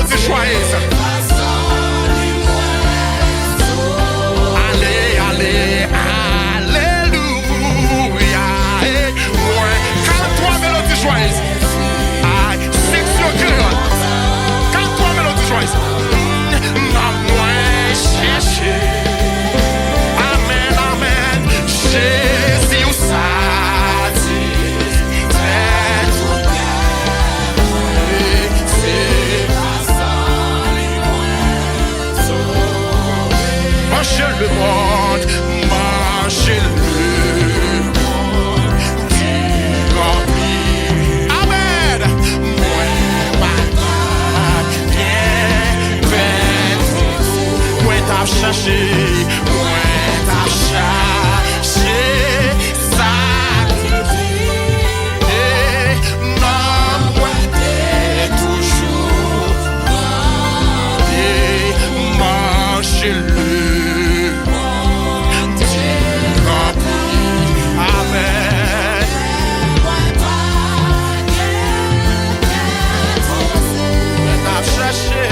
mélodie joyeuse. Allez, allez, alléluia. Ouais, calme-toi, mélodie joyeuse. Aïe, section créole. Calme-toi, mélodie joyeuse. Non, moi, chercher. Amen, amen. Jésus, où ça dit, très tout bien. C'est pas ça, les moins sauvés. Mangez le monde, mangez le monde qui remplit. Amen. Moi, malade, bien, fait, moi, t'as cherché, moi, t'as cherché, sacrifié. Non, moi, t'es toujours rempli. Mangez-le. Amen. T'as cherché.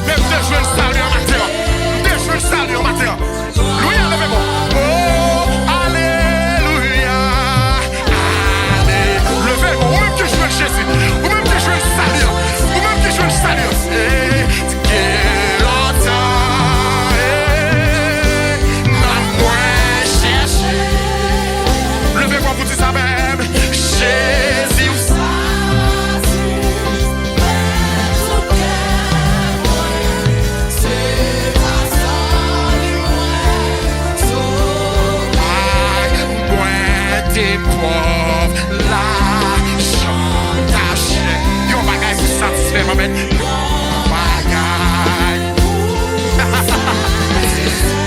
Même Dieu, je veux le saluer en matin. Dieu, je veux le saluer en matin. Louis, levez-moi. Oh, alléluia. Allez, levez-moi. Ou même que je veux le Jésus. Ou même que je veux le saluer. Ou même que je veux le saluer. Levez-moi pour dire ça même. Jésus, t'es pauvre, l'argent t'achète. Yo bagay pour satisfaire, maman. Yo bagay.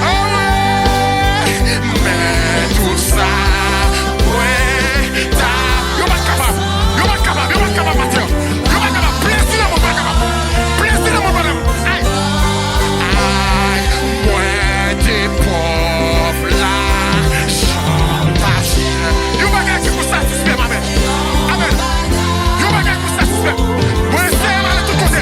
Oh ouais. Mais tout ça, ouais, yo pas capable. Yo pas capable, yo pas capable, Mathieu. Yo pas capable. Plaisir, mon pas capable. Plaisir, mon bonhomme. Aïe. Aïe. Ouais, t'es pauvre, l'argent t'achète. Yo bagay qui vous satisfait, ma mère. Amen. Yo bagay qui vous satisfait. Ouais, c'est mal de tout côté.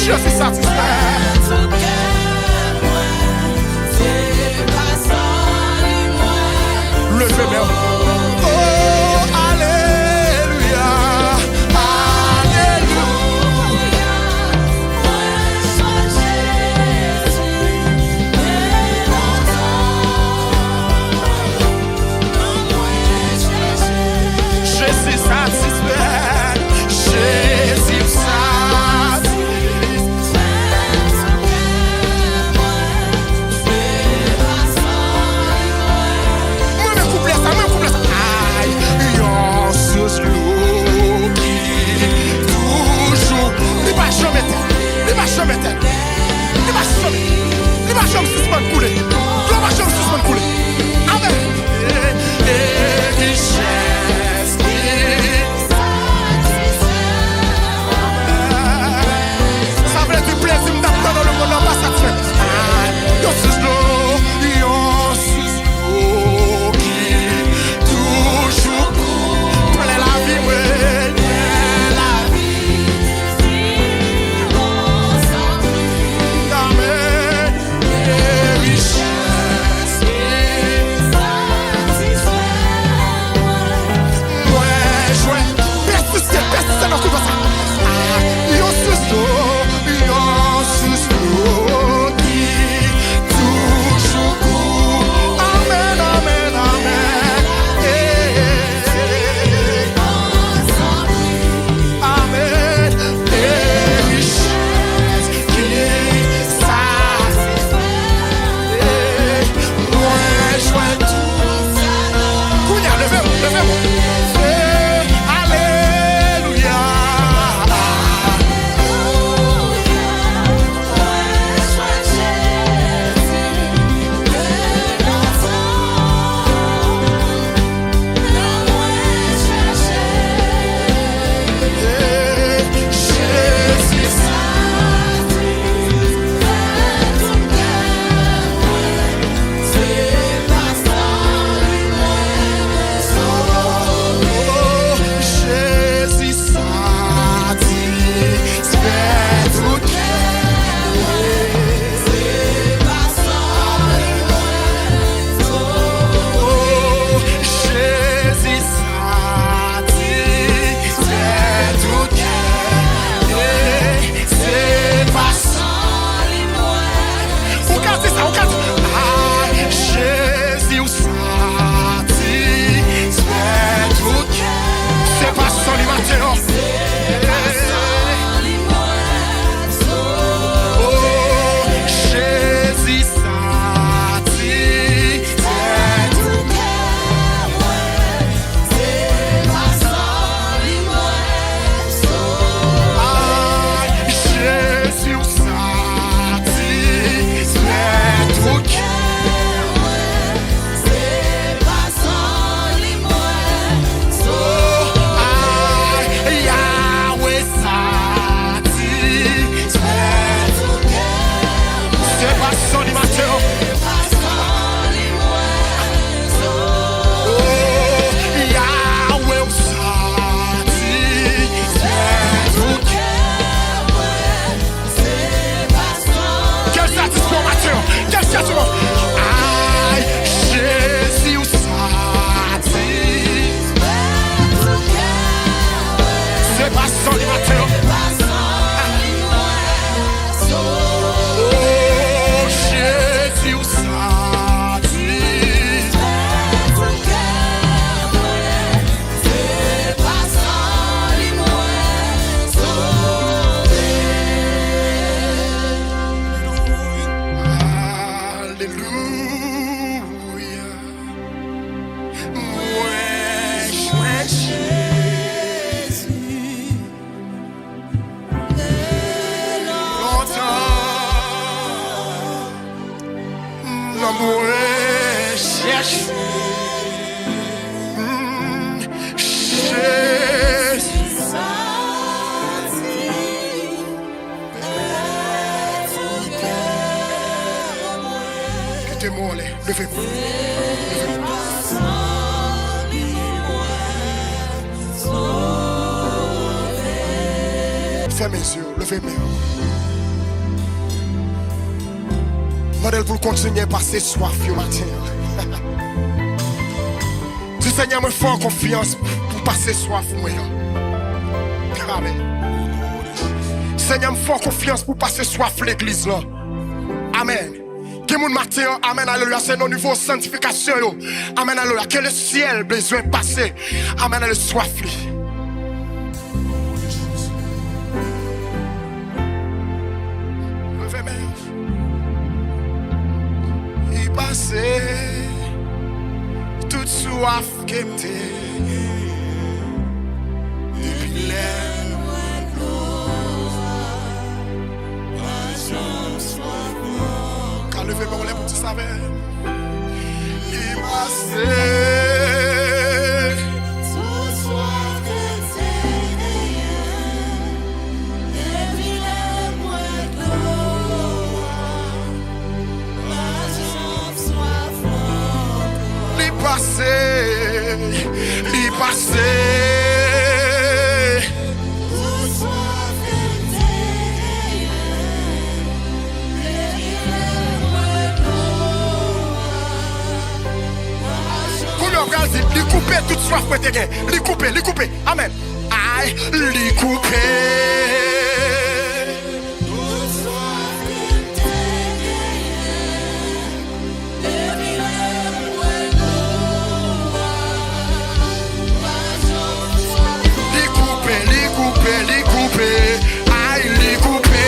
Je suis satisfait. Levez-moi. Oh, alléluia. Alléluia. Je suis satisfait. Jésus satisfait. Levez-moi. Fermez mes yeux, levez mes yeux. Modèle pour continuer à passer soif au matin. Du Seigneur me fait confiance pour passer soif. Amen. Seigneur me fait confiance pour passer soif l'église là. Amen. Que mon matin, amen, alléluia, c'est nos niveaux de sanctification. Amen, alléluia, que le ciel besoin de passer. Amen, alléluia, soif. Levez mes yeux. Il passait toute soif que m'était. Depuis l'air. Levez-moi les pour tu savais. Il passait toute soif que t'es. Depuis l'air moins d'eau. Il passait. Il passait. Li couper toute soif pour te gagner. Li couper. Amen. Aïe, li couper. Toute soif que te gagner. Li couper. Aïe, li couper.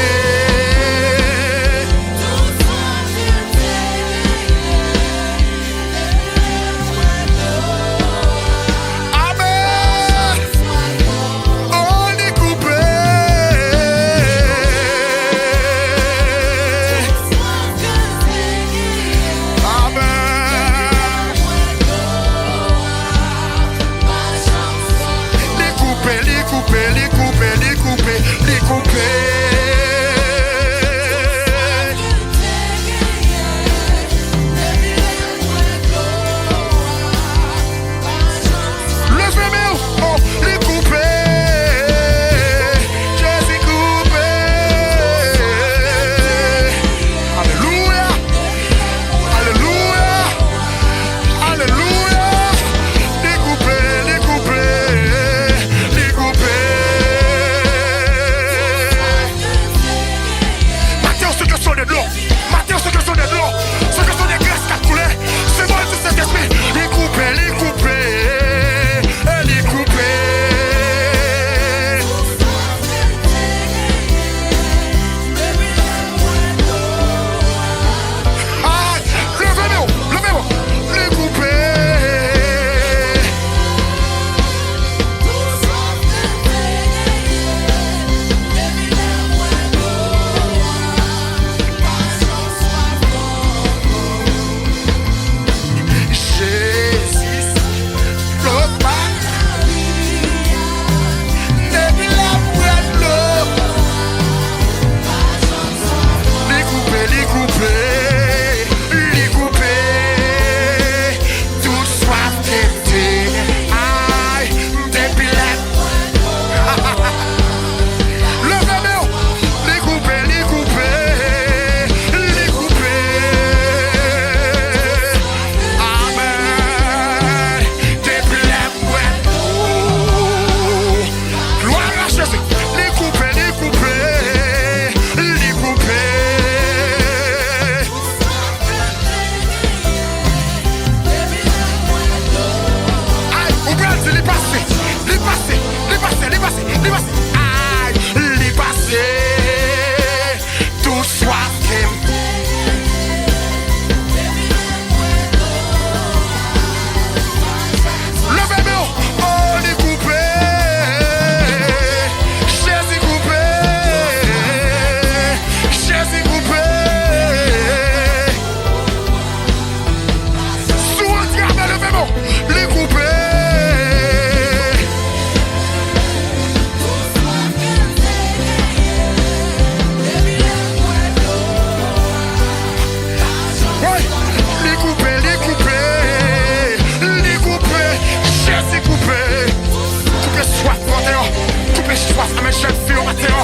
mes jeunes filles au matin,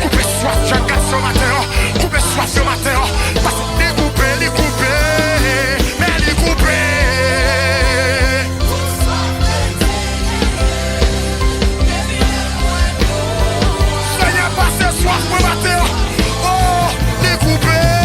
coupez soif, jeunes garçons au matin, coupez soif au matin, parce que les couper, mais les couper. Seigneur, passez soif au matin, oh, les couper.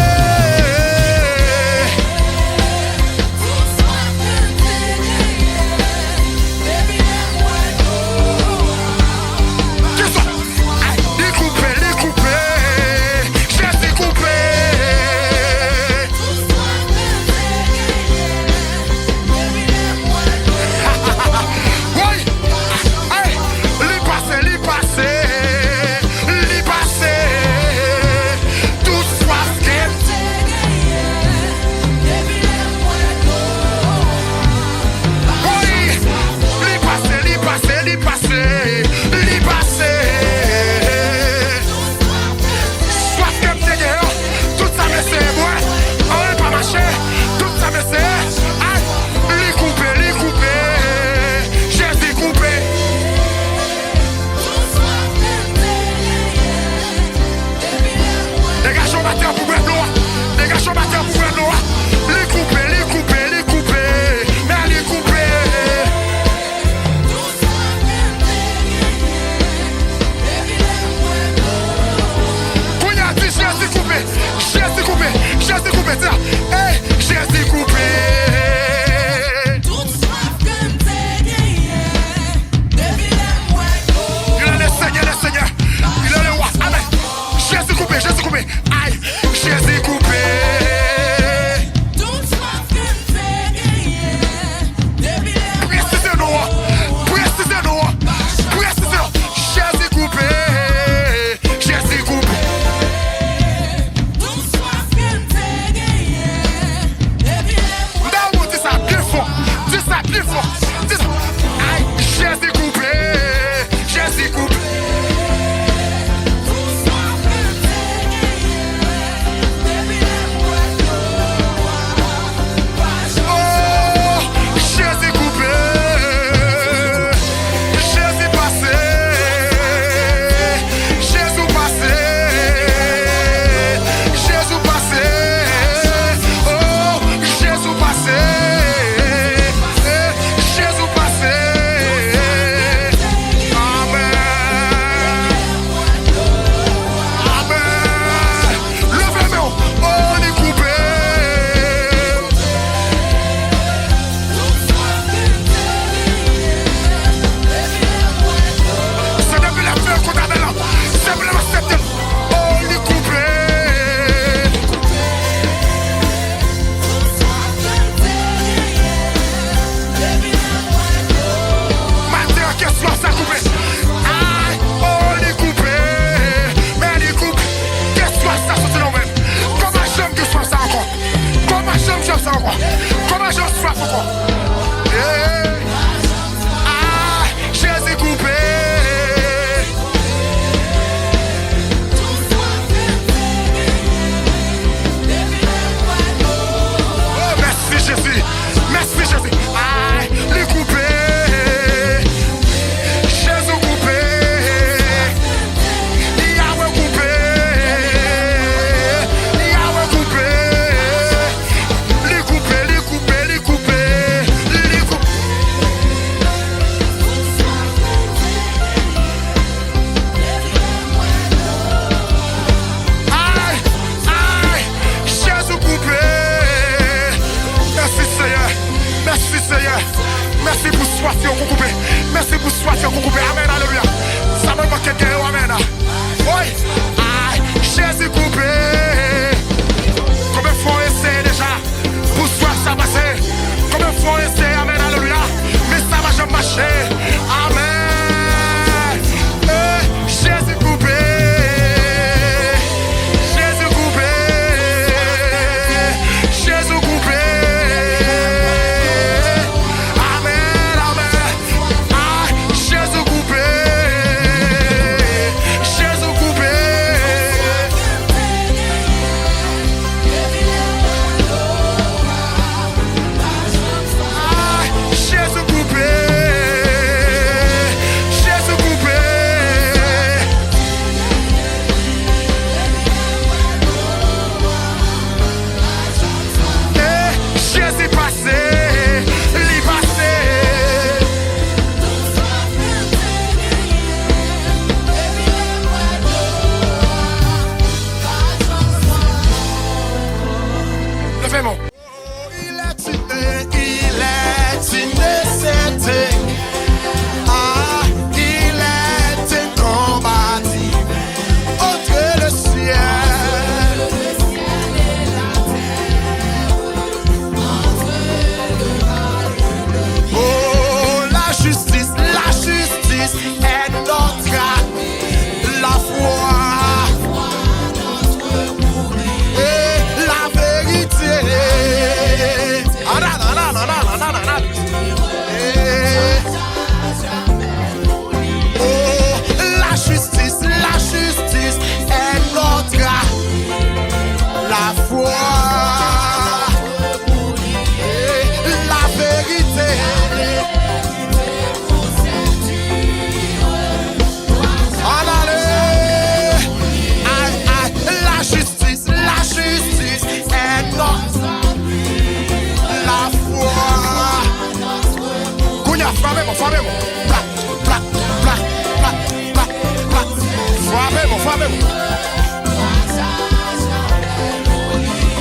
foi avec vous.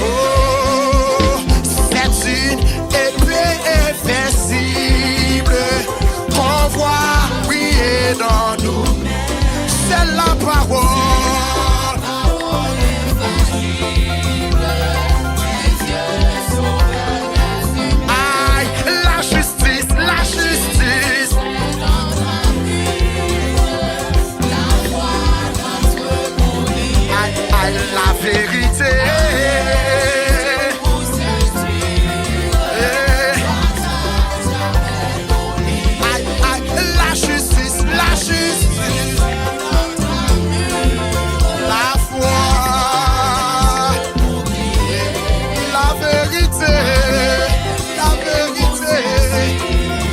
Oh, c'est une épée invincible qu'on voit briller dans nous. C'est la parole. Aïe, la justice, la justice. Aïe, la vérité. Aïe, la justice, la justice. La foi, la vérité,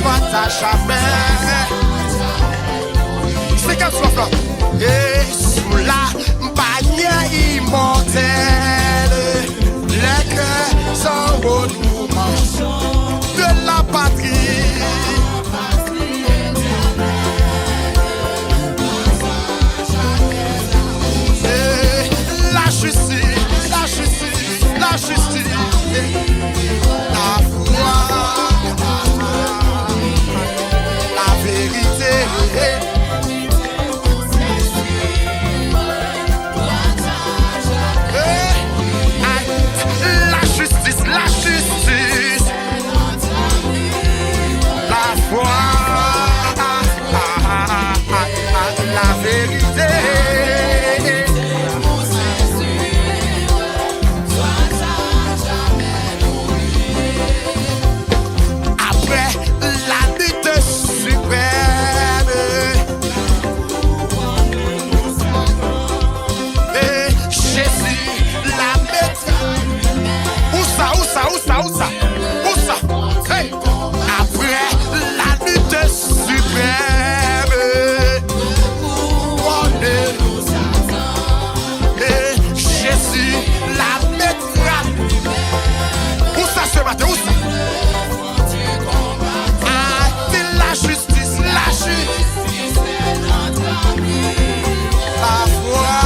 pas à jamais. C'est qu'elle soit là. Et sous la bannière immortelle, les cœurs sont au mouvement de la patrie. La justice, la justice, la justice, la foi, la vérité. La justice, la justice, la foi, la vérité. Après la lutte suprême, et Jésus la maître. Où ça? Hey! Après la lutte suprême, on est et Jésus la mettra. Où ça ce matin? Où ça? Ah, c'est la justice, la justice. La foi,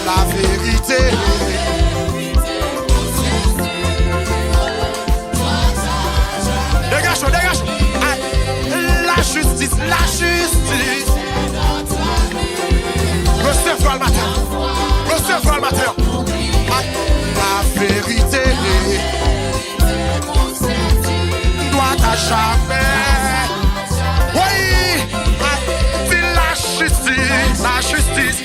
la vérité. Dégage. Ah, la justice, la justice. Recevez-le matin. Ah, la vérité doit à jamais. Oui, ah, c'est la justice, la justice.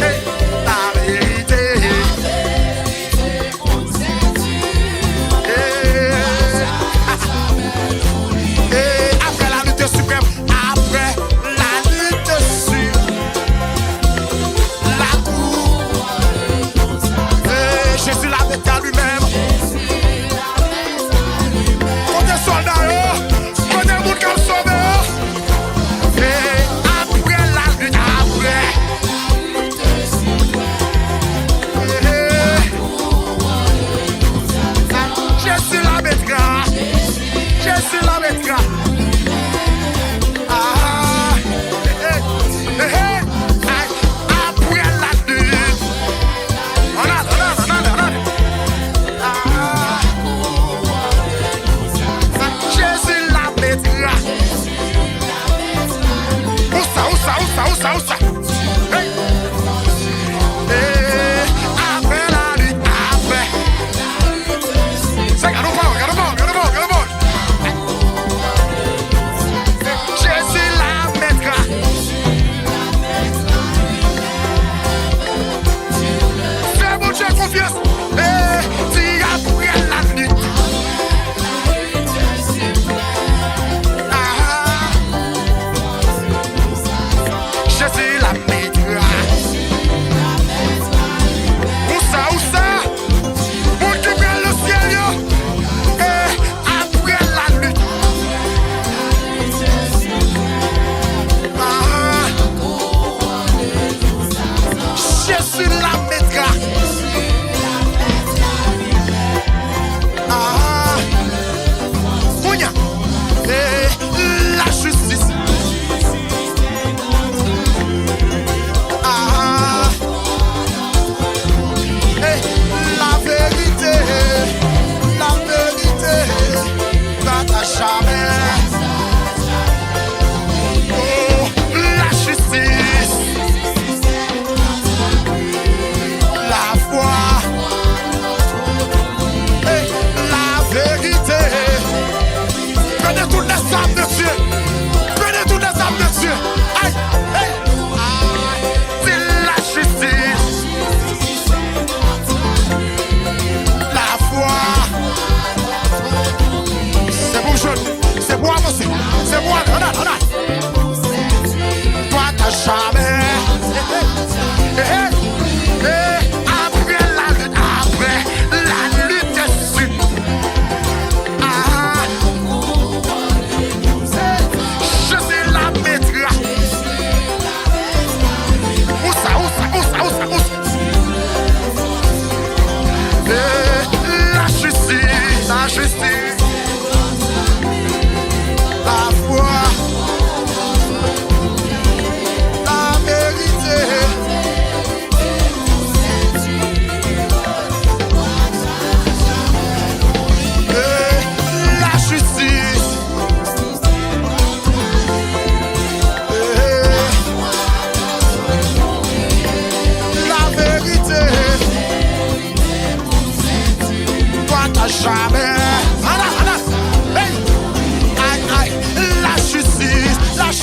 Hey, la vérité.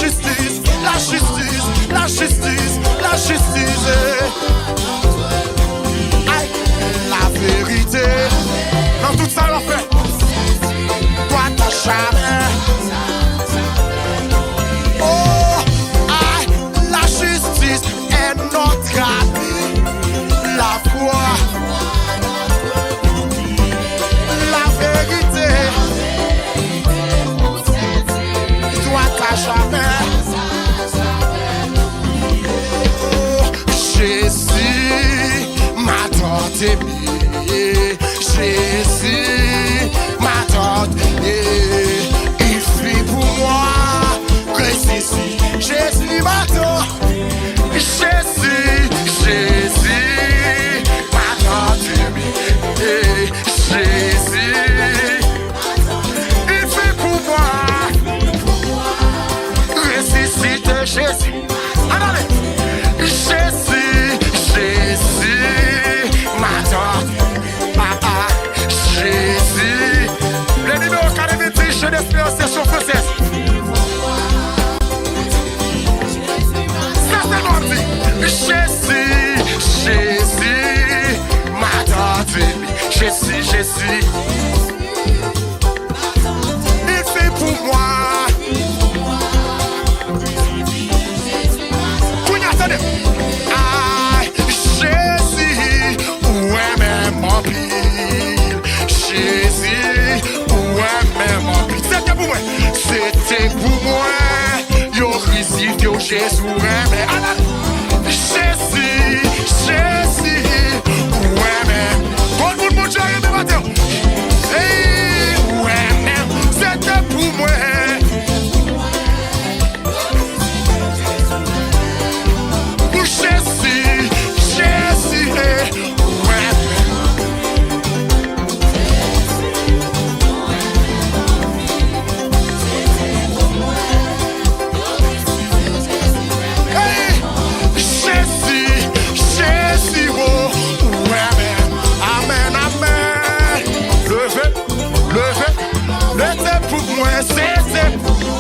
justice, la justice, la justice, la justice. Aïe, la vérité. Dans tout ça, l'on fait. Toi, t'as jamais. Oh, aïe, la justice est notre ami. La foi, la vérité. Toi, t'as jamais. Oh, Jésus m'a tant aimé. Jésus m'a tant aimé. Il fit pour moi que Jésus, Jésus m'a tant. Jésus, Jésus m'a tant aimé. Jésus, il fait pour moi. Ressuscite Jésus. Allez, Jésus, Jésus m'a tant. Jésus, le numéro 46, je l'espère, c'est sur français. Ça c'est mon dit. Jésus, Jésus m'a tant aimé. Jésus, Jésus, il fait pour moi. Attendez. Aïe, Jésus, ouais, même mon pile. Jésus, ouais, même mon pile. C'était pour moi. C'était pour moi. Yo, Christ, yo, Jésus, ouais, mais Jésus, Jésus, ouais, même. Tout le monde, mon Dieu, il me matin. Hey, ouais, même. C'était pour moi. Jésus, Jésus, ouais. Hey, Jésus, Jésus, oh, ouais, amen, amen. Levez, levez, levez pour moi, c'est pour moi.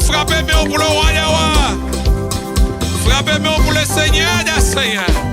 frappez-moi pour le roi des rois. Frappez-moi pour le Seigneur des seigneurs.